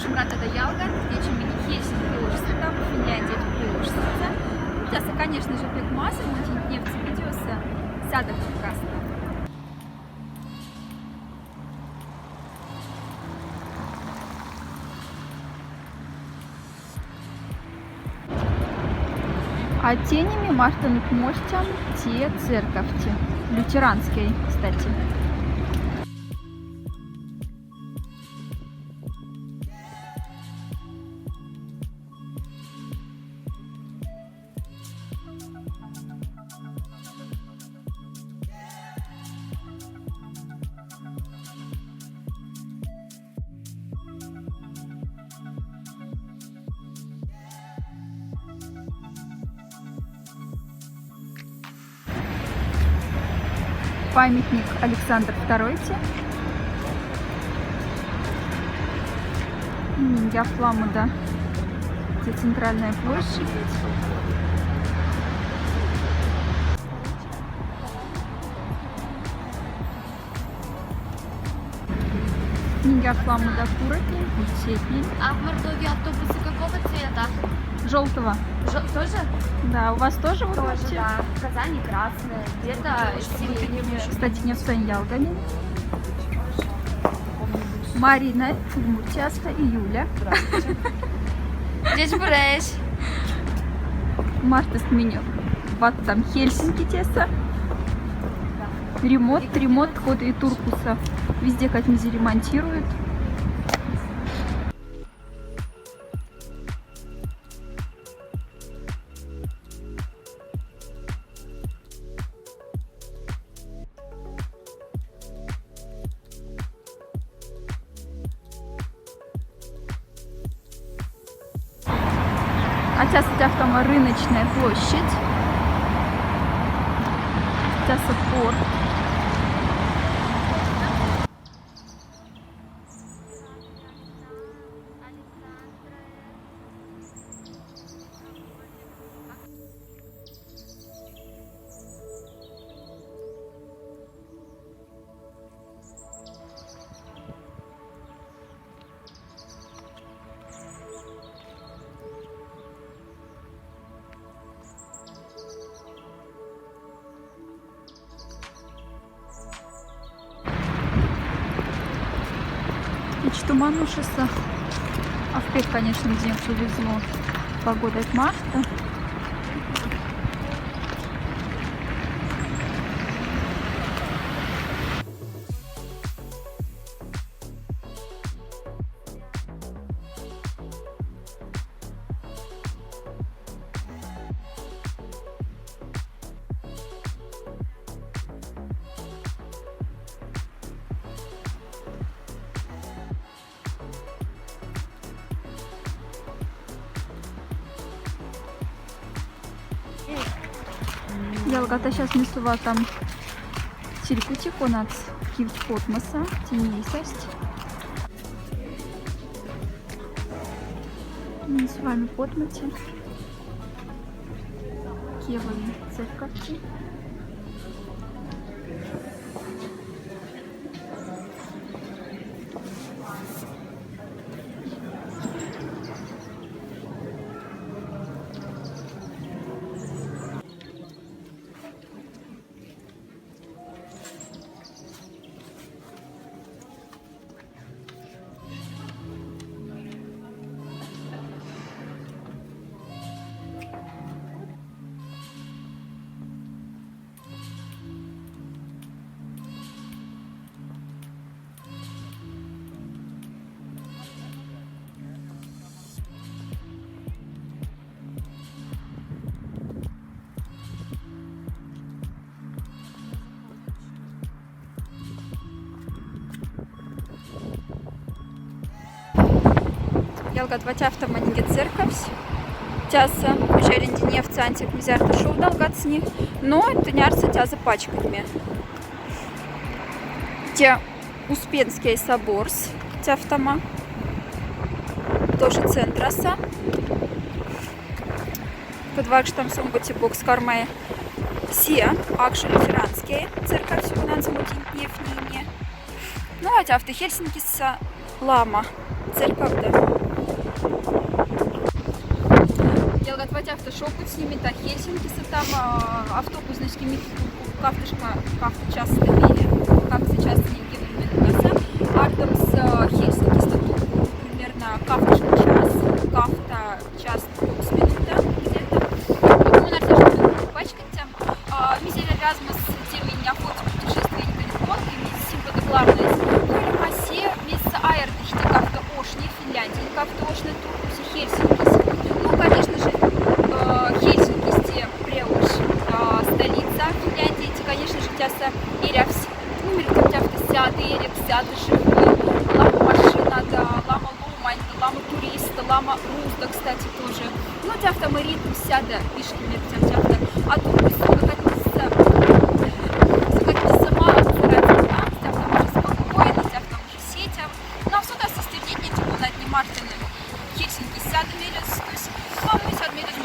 Шумрата да Ялган, geçimini Хельсинки uğursudan, Финляндия uğursudan. Сейчас, конечно же, пек масса, но нефть видеоса, сяда прекрасно. А тенями Мартынук мощам те церковти, лютеранской, кстати. Памятник Александр II. Яфламуда, где центральная площадь. Яфламуда Куротни, Утепи. А в Мордовии автобусы какого цвета? Желтого. Тоже? Да, у вас тоже вот Тоже, эти? да. В Казани красные, где-то синие. Кстати, не в Ялгане. Марина, Удмуртяста и Юля. Здесь Буреш. Марта сменил. Вот там Хельсинки теса. Ремонт, ход и Туркуса. Везде как-нибудь ремонтируют. А сейчас у тебя там рыночная площадь. Сейчас порт. Туманушиса. А в Пек, конечно, где повезло. Погода от марта. Ялгата сейчас несува там Тиркути конец кивт космоса, тенисость. Мы с вами подмати. Кевали церковки. Ялгат автоманиге церковь. Тяса печеринди нефть антик мизярта шоу долгацни, но тынярца тяза пачками. Те Успенский соборс, тяфтама, тоже центраса. Подвакш там сумбати бокс кармая все акши лютеранские церковь сюда нефть. Ну а тяфты Хельсинки с лама. Церковь. Ялгатвать автошопу снимет, а Хельсинки там автобус, значит, имеет кафтышка, кафта час стабили, кафта час не гибридный Артем с Хельсинки статут примерно кафтышка час, кафта час с минута где-то. Потом у нас тоже пачкать. Мизеля Вязма с теми неохоте путешествия не корреспондки, мисс симпатоглавная. Ну, Россия, мисс Айрдышни, кафта Ошни, Финляндия, кафта Ошни, Туркуси, Хельсинки. Ну, конечно же, Хельсинки сте преуш столица Финляндии, эти, конечно же, тяса ирявс, ну, миркам тяфта сяды, иряк сяды живой, лама машина, да, лама лумань, лама туриста, лама рузда, кстати, тоже. Ну, тяфта маритм сяда, пишки миркам тяфта, а Туркуси, сама старательно, тяфта уже спокойно, тяфта уже сетям. Ну, а сюда со студентами, типа, на дни Мартина, Хельсинки сяды мелес, то есть, ну, мы сяды мелес